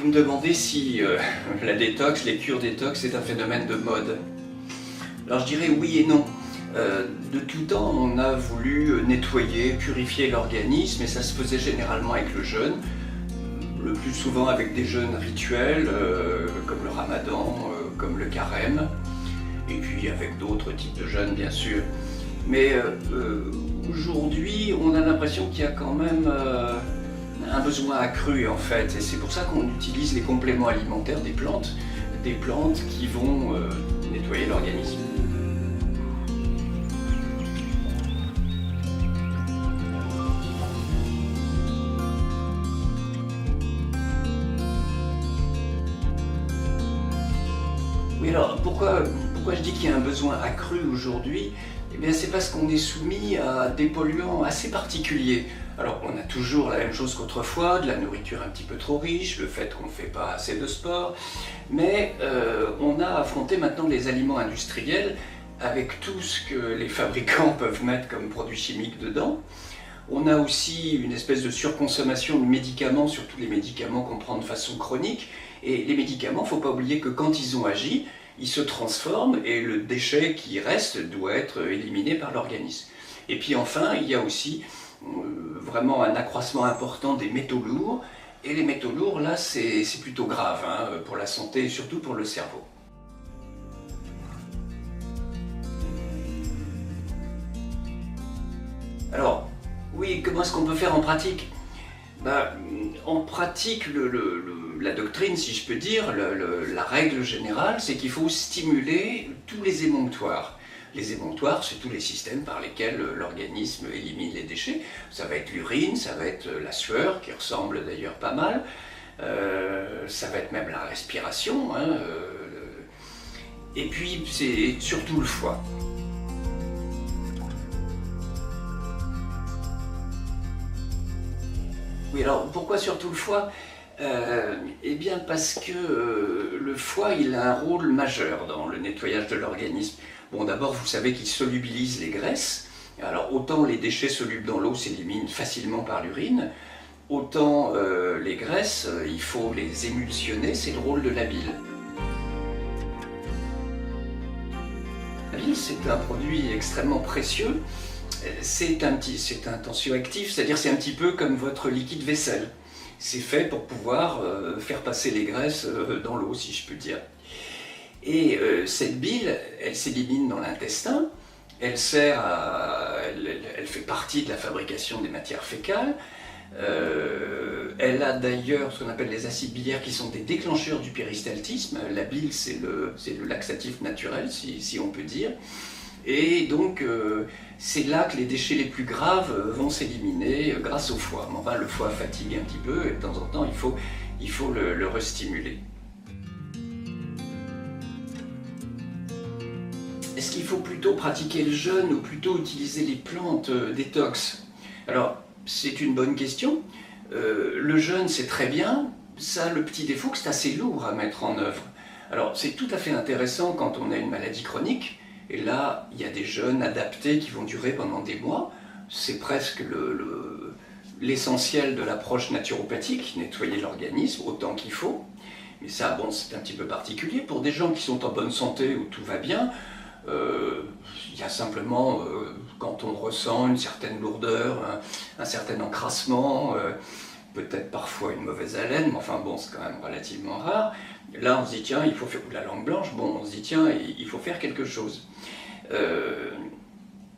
Vous me demandez si la détox, les cures détox, c'est un phénomène de mode. Alors je dirais oui et non. De tout temps, on a voulu nettoyer, purifier l'organisme, et ça se faisait généralement avec le jeûne, le plus souvent avec des jeûnes rituels, comme le ramadan, comme le carême, et puis avec d'autres types de jeûnes bien sûr. Mais aujourd'hui, on a l'impression qu'il y a quand même un besoin accru en fait, et c'est pour ça qu'on utilise les compléments alimentaires des plantes qui vont nettoyer l'organisme. Oui, alors pourquoi je dis qu'il y a un besoin accru aujourd'hui? Eh bien c'est parce qu'on est soumis à des polluants assez particuliers. Alors on a toujours la même chose qu'autrefois, de la nourriture un petit peu trop riche, le fait qu'on ne fait pas assez de sport, mais on a affronté maintenant les aliments industriels avec tout ce que les fabricants peuvent mettre comme produits chimiques dedans. On a aussi une espèce de surconsommation de médicaments, surtout les médicaments qu'on prend de façon chronique. Et les médicaments, il ne faut pas oublier que quand ils ont agi, ils se transforment et le déchet qui reste doit être éliminé par l'organisme. Et puis enfin, il y a aussi vraiment un accroissement important des métaux lourds. Et les métaux lourds, là, c'est plutôt grave pour la santé et surtout pour le cerveau. Alors, oui, comment est-ce qu'on peut faire en pratique? En pratique, la doctrine, si je peux dire, la règle générale, c'est qu'il faut stimuler tous les émonctoires. Les émonctoires, c'est tous les systèmes par lesquels l'organisme élimine les déchets. Ça va être l'urine, ça va être la sueur, qui ressemble d'ailleurs pas mal, ça va être même la respiration, et puis c'est surtout le foie. Oui, alors pourquoi surtout le foie? Eh bien parce que le foie, il a un rôle majeur dans le nettoyage de l'organisme. Bon, d'abord, vous savez qu'il solubilise les graisses. Alors autant les déchets solubles dans l'eau s'éliminent facilement par l'urine, autant les graisses, il faut les émulsionner, c'est le rôle de la bile. La bile, c'est un produit extrêmement précieux. C'est un tensioactif, c'est-à-dire c'est un petit peu comme votre liquide vaisselle. C'est fait pour pouvoir faire passer les graisses dans l'eau, si je peux dire. Et cette bile, elle s'élimine dans l'intestin, elle fait partie de la fabrication des matières fécales. Elle a d'ailleurs ce qu'on appelle les acides biliaires qui sont des déclencheurs du péristaltisme. La bile, c'est le laxatif naturel, si on peut dire. Et donc, c'est là que les déchets les plus graves vont s'éliminer grâce au foie. Mais enfin, le foie fatigue un petit peu et de temps en temps, il faut le restimuler. Est-ce qu'il faut plutôt pratiquer le jeûne ou plutôt utiliser les plantes détox? Alors, c'est une bonne question. Le jeûne, c'est très bien. Ça a le petit défaut que c'est assez lourd à mettre en œuvre. Alors, c'est tout à fait intéressant quand on a une maladie chronique. Et là, il y a des jeûnes adaptés qui vont durer pendant des mois. C'est presque l'essentiel de l'approche naturopathique, nettoyer l'organisme autant qu'il faut. Mais ça, bon, c'est un petit peu particulier. Pour des gens qui sont en bonne santé, où tout va bien, il y a simplement, quand on ressent une certaine lourdeur, un certain encrassement, peut-être parfois une mauvaise haleine, mais enfin bon, c'est quand même relativement rare. Là, on se dit, tiens, il faut faire de la langue blanche, bon, on se dit, tiens, il faut faire quelque chose.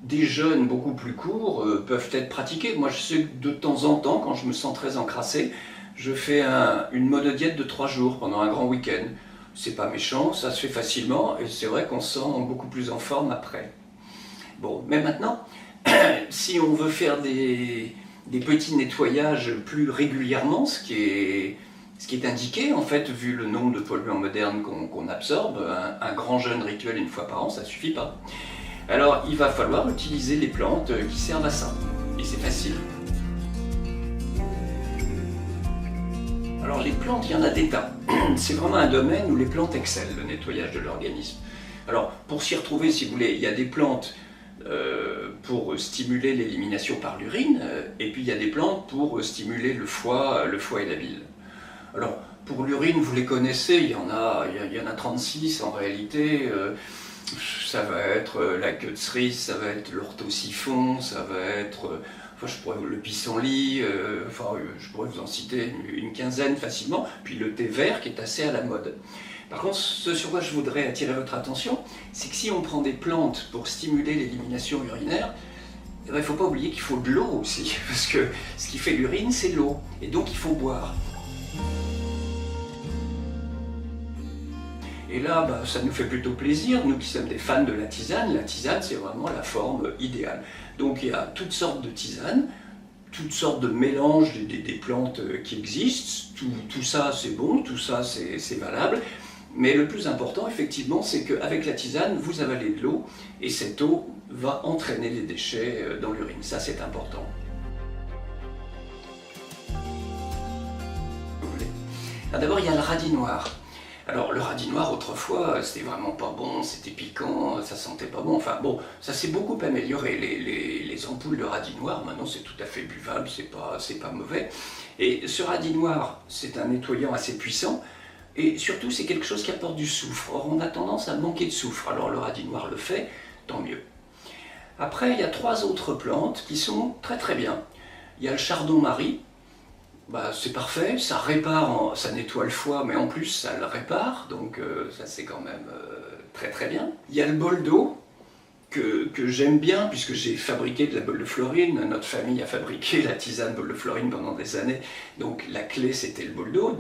Des jeûnes beaucoup plus courts peuvent être pratiqués. Moi, je sais que de temps en temps, quand je me sens très encrassé, je fais une monodiète de 3 jours pendant un grand week-end. C'est pas méchant, ça se fait facilement, et c'est vrai qu'on se sent beaucoup plus en forme après. Bon, mais maintenant, si on veut faire des petits nettoyages plus régulièrement, ce qui est indiqué en fait, vu le nombre de polluants modernes qu'on absorbe, un grand jeûne rituel une fois par an, ça ne suffit pas. Alors il va falloir utiliser les plantes qui servent à ça, et c'est facile. Alors les plantes, il y en a des tas. C'est vraiment un domaine où les plantes excellent, le nettoyage de l'organisme. Alors pour s'y retrouver, si vous voulez, il y a des plantes pour stimuler l'élimination par l'urine, et puis il y a des plantes pour stimuler le foie et la bile. Alors, Pour l'urine, vous les connaissez, il y en a 36 en réalité. Ça va être la queue de cerise, ça va être l'orthosiphon, ça va être je pourrais le pissenlit, je pourrais vous en citer une quinzaine facilement, puis le thé vert qui est assez à la mode. Par contre, ce sur quoi je voudrais attirer votre attention, c'est que si on prend des plantes pour stimuler l'élimination urinaire, il ne faut pas oublier qu'il faut de l'eau aussi, parce que ce qui fait l'urine, c'est l'eau, et donc il faut boire. Et là, ça nous fait plutôt plaisir, nous qui sommes des fans de la tisane c'est vraiment la forme idéale. Donc il y a toutes sortes de tisanes, toutes sortes de mélanges des plantes qui existent, tout ça c'est bon, tout ça c'est valable, mais le plus important effectivement c'est qu'avec la tisane, vous avalez de l'eau, et cette eau va entraîner les déchets dans l'urine, ça c'est important. D'abord il y a le radis noir. Alors le radis noir autrefois c'était vraiment pas bon, c'était piquant, ça sentait pas bon, enfin bon, ça s'est beaucoup amélioré, les ampoules de radis noir maintenant c'est tout à fait buvable, c'est pas mauvais. Et ce radis noir c'est un nettoyant assez puissant, et surtout c'est quelque chose qui apporte du soufre. Or on a tendance à manquer de soufre, alors le radis noir le fait, tant mieux. Après il y a 3 autres plantes qui sont très très bien. Il y a le chardon-marie. C'est parfait, ça répare, ça nettoie le foie, mais en plus ça le répare, donc ça c'est quand même très très bien. Il y a le bol d'eau, que j'aime bien, puisque j'ai fabriqué de la bolle de Florine, notre famille a fabriqué la tisane bolle de Florine pendant des années, donc la clé c'était le bol d'eau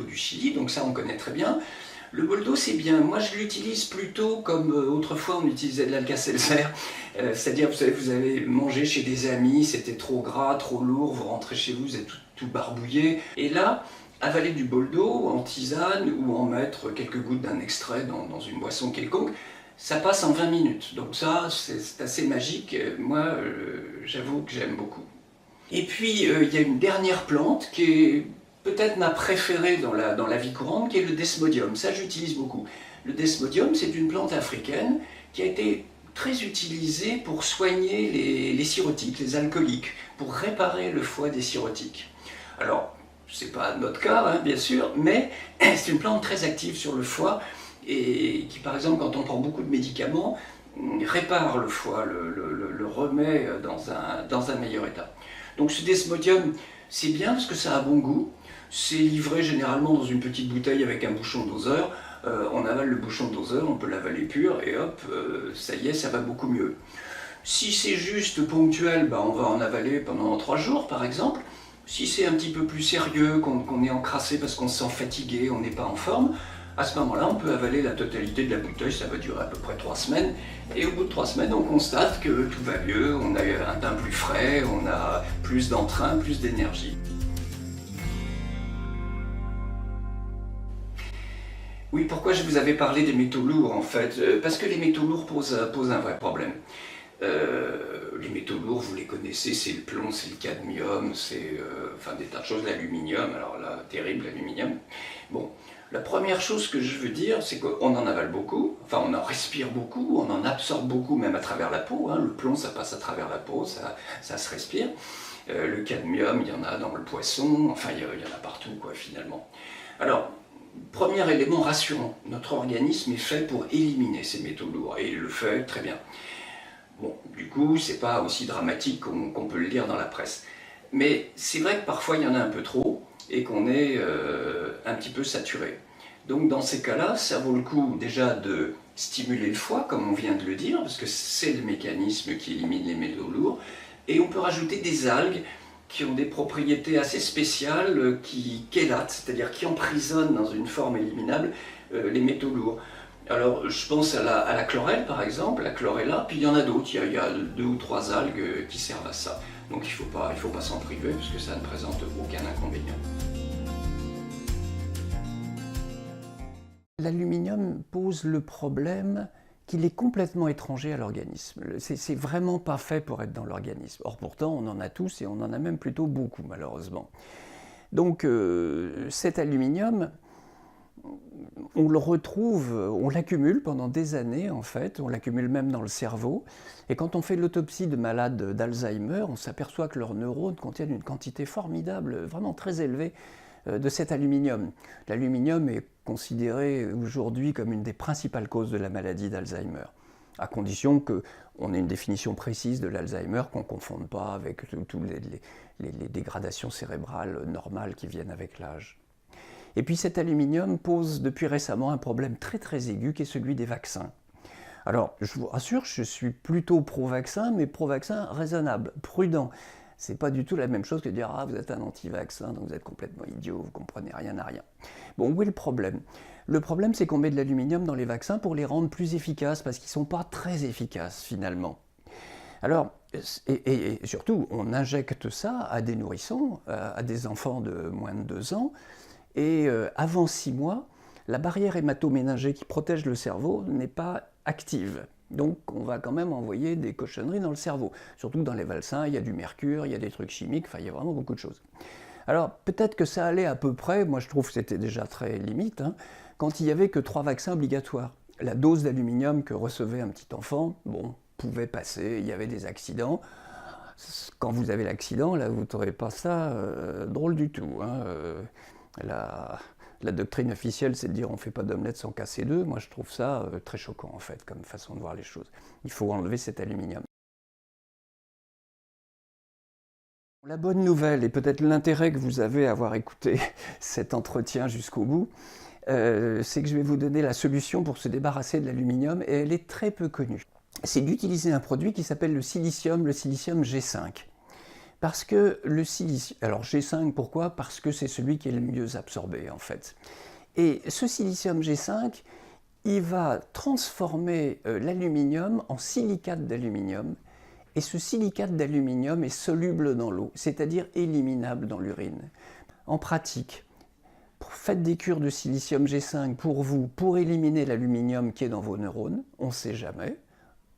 du Chili, donc ça on connaît très bien. Le bol d'eau c'est bien, moi je l'utilise plutôt comme autrefois on utilisait de l'Alka-Seltzer, c'est-à-dire vous avez mangé chez des amis, c'était trop gras, trop lourd, vous rentrez chez vous, vous êtes tout barbouillé, et là, avaler du bol d'eau en tisane ou en mettre quelques gouttes d'un extrait dans une boisson quelconque, ça passe en 20 minutes, donc ça c'est assez magique, moi j'avoue que j'aime beaucoup. Et puis il y a une dernière plante qui est peut-être ma préférée dans la vie courante, qui est le desmodium. Ça, j'utilise beaucoup. Le desmodium, c'est une plante africaine qui a été très utilisée pour soigner les cirrhotiques, les alcooliques, pour réparer le foie des cirrhotiques. Alors, c'est pas notre cas, hein, bien sûr, mais c'est une plante très active sur le foie et qui, par exemple, quand on prend beaucoup de médicaments, répare le foie, le remet dans un meilleur état. Donc ce desmodium, c'est bien parce que ça a bon goût. C'est livré généralement dans une petite bouteille avec un bouchon doseur. On avale le bouchon doseur, on peut l'avaler pur et hop, ça y est, ça va beaucoup mieux. Si c'est juste ponctuel, on va en avaler pendant 3 jours par exemple. Si c'est un petit peu plus sérieux, qu'on est encrassé parce qu'on se sent fatigué, on n'est pas en forme, à ce moment-là, on peut avaler la totalité de la bouteille, ça va durer à peu près 3 semaines. Et au bout de 3 semaines, on constate que tout va mieux, on a un teint plus frais, on a plus d'entrain, plus d'énergie. Oui, pourquoi je vous avais parlé des métaux lourds en fait? Parce que les métaux lourds posent un vrai problème. Les métaux lourds, vous les connaissez, c'est le plomb, c'est le cadmium, c'est des tas de choses, l'aluminium, alors là, terrible l'aluminium. Bon, la première chose que je veux dire, c'est qu'on en avale beaucoup, enfin on en respire beaucoup, on en absorbe beaucoup même à travers la peau, hein. Le plomb ça passe à travers la peau, ça se respire. Le cadmium, il y en a dans le poisson, enfin il y en a partout quoi finalement. Alors, premier élément rassurant, notre organisme est fait pour éliminer ces métaux lourds, et il le fait très bien. Bon, du coup, c'est pas aussi dramatique qu'on peut le lire dans la presse. Mais c'est vrai que parfois il y en a un peu trop, et qu'on est un petit peu saturé. Donc dans ces cas-là, ça vaut le coup déjà de stimuler le foie, comme on vient de le dire, parce que c'est le mécanisme qui élimine les métaux lourds, et on peut rajouter des algues qui ont des propriétés assez spéciales, qui chélatent, c'est-à-dire qui emprisonnent dans une forme éliminable les métaux lourds. Alors je pense à la chlorelle par exemple, la chlorella, puis il y en a d'autres, il y a 2 ou 3 algues qui servent à ça. Donc il faut pas s'en priver parce que ça ne présente aucun inconvénient. L'aluminium pose le problème qu'il est complètement étranger à l'organisme. C'est vraiment pas fait pour être dans l'organisme. Or pourtant on en a tous et on en a même plutôt beaucoup malheureusement. Donc cet aluminium, on le retrouve, on l'accumule pendant des années en fait, on l'accumule même dans le cerveau. Et quand on fait l'autopsie de malades d'Alzheimer, on s'aperçoit que leurs neurones contiennent une quantité formidable, vraiment très élevée de cet aluminium. L'aluminium est considéré aujourd'hui comme une des principales causes de la maladie d'Alzheimer, à condition qu'on ait une définition précise de l'Alzheimer, qu'on ne confonde pas avec toutes les dégradations cérébrales normales qui viennent avec l'âge. Et puis cet aluminium pose depuis récemment un problème très très aigu qui est celui des vaccins. Alors, je vous rassure, je suis plutôt pro-vaccin, mais pro-vaccin raisonnable, prudent. C'est pas du tout la même chose que de dire « Ah, vous êtes un anti-vaccin, donc vous êtes complètement idiot, vous comprenez rien à rien ». Bon, où est le problème? Le problème, c'est qu'on met de l'aluminium dans les vaccins pour les rendre plus efficaces, parce qu'ils ne sont pas très efficaces, finalement. Alors, et surtout, on injecte ça à des nourrissons, à des enfants de moins de 2 ans, et avant 6 mois, la barrière hémato-méningée qui protège le cerveau n'est pas active. Donc on va quand même envoyer des cochonneries dans le cerveau. Surtout dans les vaccins, il y a du mercure, il y a des trucs chimiques, enfin il y a vraiment beaucoup de choses. Alors peut-être que ça allait à peu près, moi je trouve que c'était déjà très limite, quand il n'y avait que 3 vaccins obligatoires. La dose d'aluminium que recevait un petit enfant, bon, pouvait passer, il y avait des accidents. Quand vous avez l'accident, là vous ne trouvez pas ça drôle du tout. La doctrine officielle, c'est de dire on ne fait pas d'omelette sans casser d'œufs. Moi, je trouve ça très choquant, en fait, comme façon de voir les choses. Il faut enlever cet aluminium. La bonne nouvelle, et peut-être l'intérêt que vous avez à avoir écouté cet entretien jusqu'au bout, c'est que je vais vous donner la solution pour se débarrasser de l'aluminium, et elle est très peu connue. C'est d'utiliser un produit qui s'appelle le silicium G5. Parce que le silicium, alors G5 pourquoi? Parce que c'est celui qui est le mieux absorbé en fait. Et ce silicium G5, il va transformer l'aluminium en silicate d'aluminium. Et ce silicate d'aluminium est soluble dans l'eau, c'est-à-dire éliminable dans l'urine. En pratique, faites des cures de silicium G5 pour vous, pour éliminer l'aluminium qui est dans vos neurones. On ne sait jamais.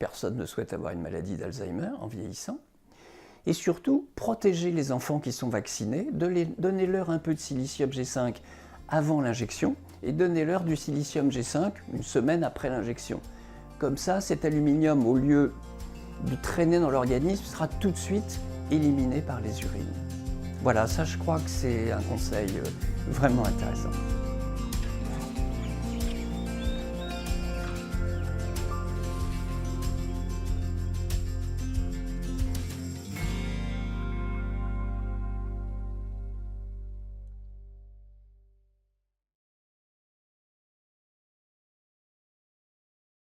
Personne ne souhaite avoir une maladie d'Alzheimer en vieillissant. Et surtout, protégez les enfants qui sont vaccinés, donnez-leur un peu de silicium G5 avant l'injection et donnez-leur du silicium G5 une semaine après l'injection. Comme ça, cet aluminium, au lieu de traîner dans l'organisme, sera tout de suite éliminé par les urines. Voilà, ça je crois que c'est un conseil vraiment intéressant.